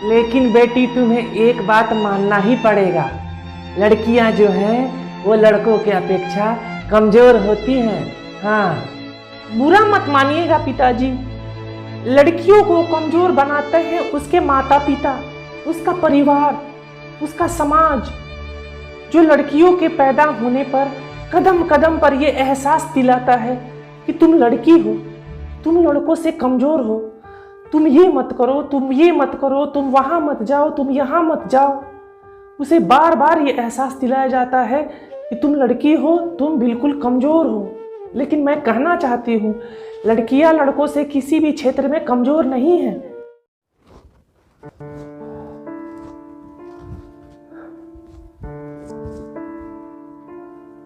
लेकिन बेटी तुम्हें एक बात मानना ही पड़ेगा, लड़कियां जो हैं वो लड़कों के अपेक्षा कमजोर होती हैं। हाँ, बुरा मत मानिएगा पिताजी, लड़कियों को कमजोर बनाते हैं उसके माता पिता, उसका परिवार, उसका समाज, जो लड़कियों के पैदा होने पर कदम कदम पर ये एहसास दिलाता है कि तुम लड़की हो, तुम लड़कों से कमजोर हो, तुम ये मत करो, तुम ये मत करो, तुम वहाँ मत जाओ, तुम यहाँ मत जाओ। उसे बार बार ये एहसास दिलाया जाता है कि तुम लड़की हो, तुम बिल्कुल कमजोर हो। लेकिन मैं कहना चाहती हूँ, लड़कियां लड़कों से किसी भी क्षेत्र में कमजोर नहीं है।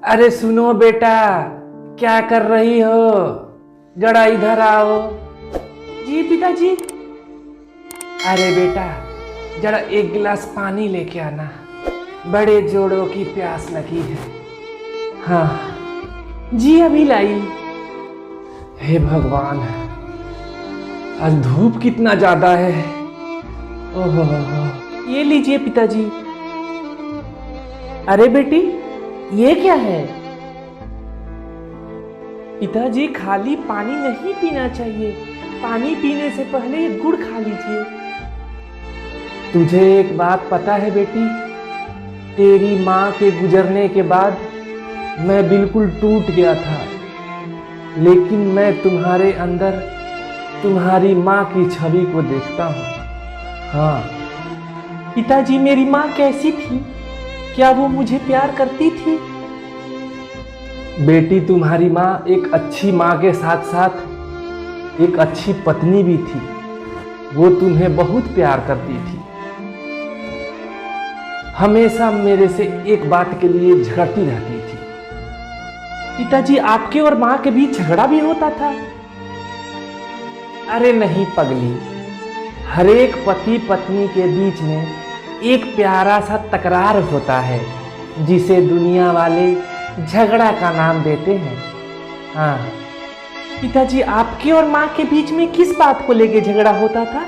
अरे सुनो बेटा, क्या कर रही हो? जरा इधर आओ। जी पिताजी। अरे बेटा, जरा एक गिलास पानी लेके आना, बड़े जोड़ों की प्यास लगी है। हाँ जी अभी लाई। हे भगवान, आज धूप कितना ज्यादा है। ओहो, ये लीजिए पिताजी। अरे बेटी, ये क्या है? पिताजी, खाली पानी नहीं पीना चाहिए, पानी पीने से पहले ये गुड़ खा लीजिए। तुझे एक बात पता है बेटी, तेरी माँ के गुजरने के बाद मैं बिल्कुल टूट गया था, लेकिन मैं तुम्हारे अंदर तुम्हारी माँ की छवि को देखता हूँ। हाँ पिताजी, मेरी माँ कैसी थी? क्या वो मुझे प्यार करती थी? बेटी, तुम्हारी माँ एक अच्छी माँ के साथ साथ एक अच्छी पत्नी भी थी। वो तुम्हें बहुत प्यार करती थी, हमेशा मेरे से एक बात के लिए झगड़ती रहती थी। पिताजी, आपके और माँ के बीच झगड़ा भी होता था? अरे नहीं पगली, हर एक पति पत्नी के बीच में एक प्यारा सा तकरार होता है, जिसे दुनिया वाले झगड़ा का नाम देते हैं। हाँ पिताजी, आपके और माँ के बीच में किस बात को लेके झगड़ा होता था?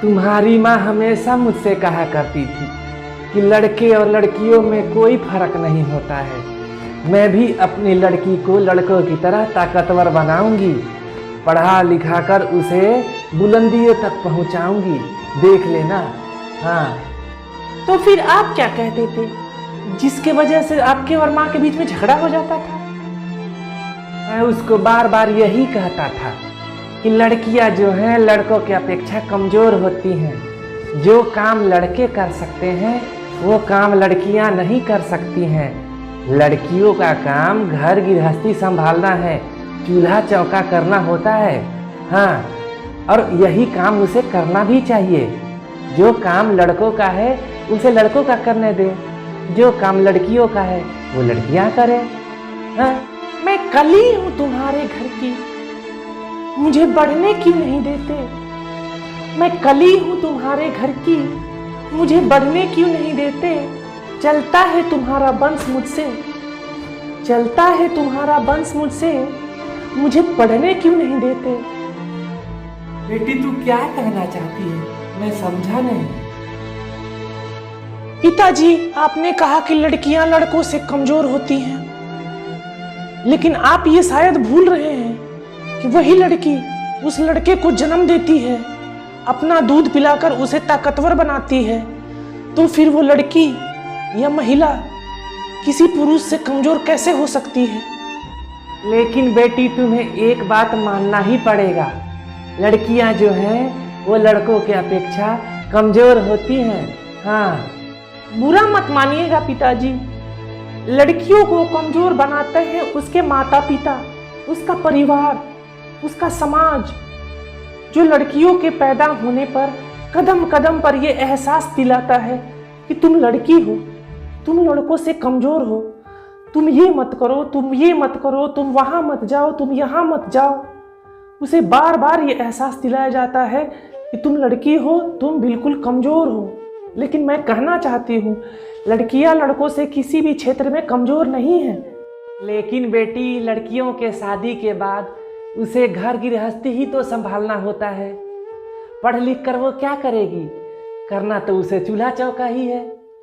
तुम्हारी माँ हमेशा मुझसे कहा करती थी कि लड़के और लड़कियों में कोई फर्क नहीं होता है। मैं भी अपनी लड़की को लड़कों की तरह ताकतवर बनाऊंगी, पढ़ा लिखा कर उसे बुलंदियों तक पहुंचाऊंगी, देख लेना। हाँ, तो फिर आप क्या कहते थे, जिसके वजह से आपके और माँ के बीच में झगड़ा हो जाता था? मैं उसको बार बार यही कहता था कि लड़कियां जो हैं लड़कों की अपेक्षा कमजोर होती हैं। जो काम लड़के कर सकते हैं वो काम लड़कियां नहीं कर सकती हैं। लड़कियों का काम घर गृहस्थी संभालना है, चूल्हा चौका करना होता है। हाँ, और यही काम उसे करना भी चाहिए। जो काम लड़कों का है उसे लड़कों का करने दे, जो काम लड़कियों का है वो लड़कियां करें। हाँ, मैं कली हूँ तुम्हारे घर की, मुझे बढ़ने क्यों नहीं देते? मैं कली हूँ तुम्हारे घर की, मुझे बढ़ने क्यों नहीं देते? चलता है तुम्हारा वंश मुझसे, चलता है तुम्हारा वंश मुझसे, मुझे पढ़ने क्यों नहीं देते? बेटी, तू क्या कहना चाहती है? मैं समझा नहीं। पिताजी, आपने कहा कि लड़कियां लड़कों से कमजोर होती हैं, लेकिन आप ये शायद भूल रहे हैं कि वही लड़की उस लड़के को जन्म देती है, अपना दूध पिलाकर उसे ताकतवर बनाती है। तो फिर वो लड़की या महिला किसी पुरुष से कमजोर कैसे हो सकती है? लेकिन बेटी, तुम्हें एक बात मानना ही पड़ेगा, लड़कियां जो हैं वो लड़कों के अपेक्षा कमजोर होती हैं। हाँ, बुरा मत मानिएगा पिताजी, लड़कियों को कमजोर बनाते हैं उसके माता पिता, उसका परिवार, उसका समाज, जो लड़कियों के पैदा होने पर कदम कदम पर यह एहसास दिलाता है कि तुम लड़की हो, तुम लड़कों से कमजोर हो, तुम ये मत करो, तुम ये मत करो, तुम वहाँ मत जाओ, तुम यहाँ मत जाओ। उसे बार बार ये एहसास दिलाया जाता है कि तुम लड़की हो, तुम बिल्कुल कमजोर हो। लेकिन मैं कहना चाहती हूँ, लड़कियां लड़कों से किसी भी क्षेत्र में कमजोर नहीं है। लेकिन बेटी, लड़कियों के शादी के बाद उसे घर गृहस्थी ही तो संभालना होता है, पढ़ लिख कर वो क्या करेगी? करना तो उसे चूल्हा चौका ही है,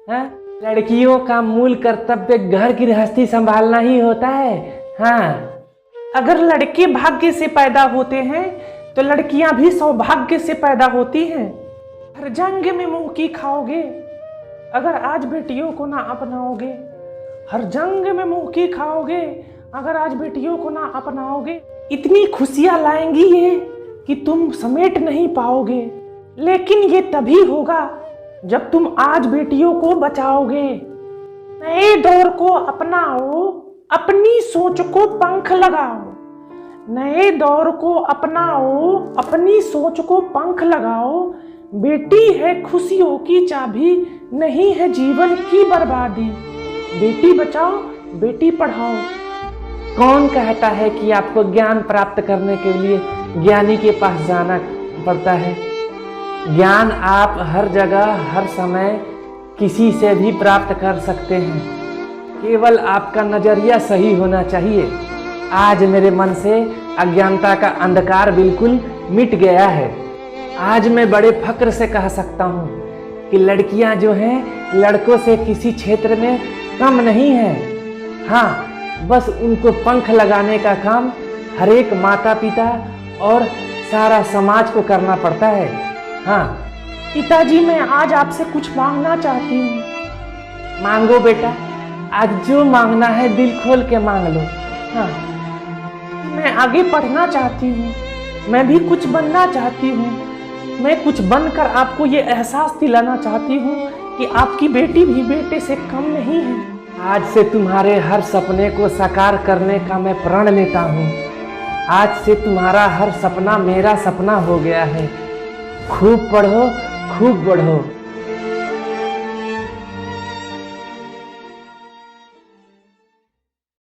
हाँ? लड़कियों का मूल कर्तव्य घर गृहस्थी संभालना ही होता है। हाँ, अगर लड़के भाग्य से पैदा होते हैं तो लड़कियां भी सौभाग्य से पैदा होती हैं। हर जंग में मुंह की खाओगे अगर आज बेटियों को ना अपनाओगे। हर जंग में मुंह की खाओगे अगर आज बेटियों को ना अपनाओगे। इतनी खुशियां लाएंगी ये कि तुम समेट नहीं पाओगे, लेकिन ये तभी होगा जब तुम आज बेटियों को बचाओगे। नए दौर को अपनाओ, अपनी सोच को पंख लगाओ। नए दौर को अपनाओ, अपनी सोच को पंख लगाओ। बेटी है खुशियों की चाबी, नहीं है जीवन की बर्बादी। बेटी बचाओ, बेटी पढ़ाओ। कौन कहता है कि आपको ज्ञान प्राप्त करने के लिए ज्ञानी के पास जाना पड़ता है? ज्ञान आप हर जगह हर समय किसी से भी प्राप्त कर सकते हैं, केवल आपका नजरिया सही होना चाहिए। आज मेरे मन से अज्ञानता का अंधकार बिल्कुल मिट गया है। आज मैं बड़े फक्र से कह सकता हूँ कि लड़कियाँ जो हैं लड़कों से किसी क्षेत्र में कम नहीं हैं। हाँ, बस उनको पंख लगाने का काम हर एक माता पिता और सारा समाज को करना पड़ता है। हाँ पिताजी, मैं आज आपसे कुछ मांगना चाहती हूँ। मांगो बेटा, आज जो मांगना है दिल खोल के मांग लो। हाँ, मैं आगे पढ़ना चाहती हूँ, मैं भी कुछ बनना चाहती हूँ। मैं कुछ बनकर आपको ये एहसास दिलाना चाहती हूँ कि आपकी बेटी भी बेटे से कम नहीं है। आज से तुम्हारे हर सपने को साकार करने का मैं प्रण लेता हूँ। आज से तुम्हारा हर सपना मेरा सपना हो गया है। खूब पढ़ो, खूब बढ़ो।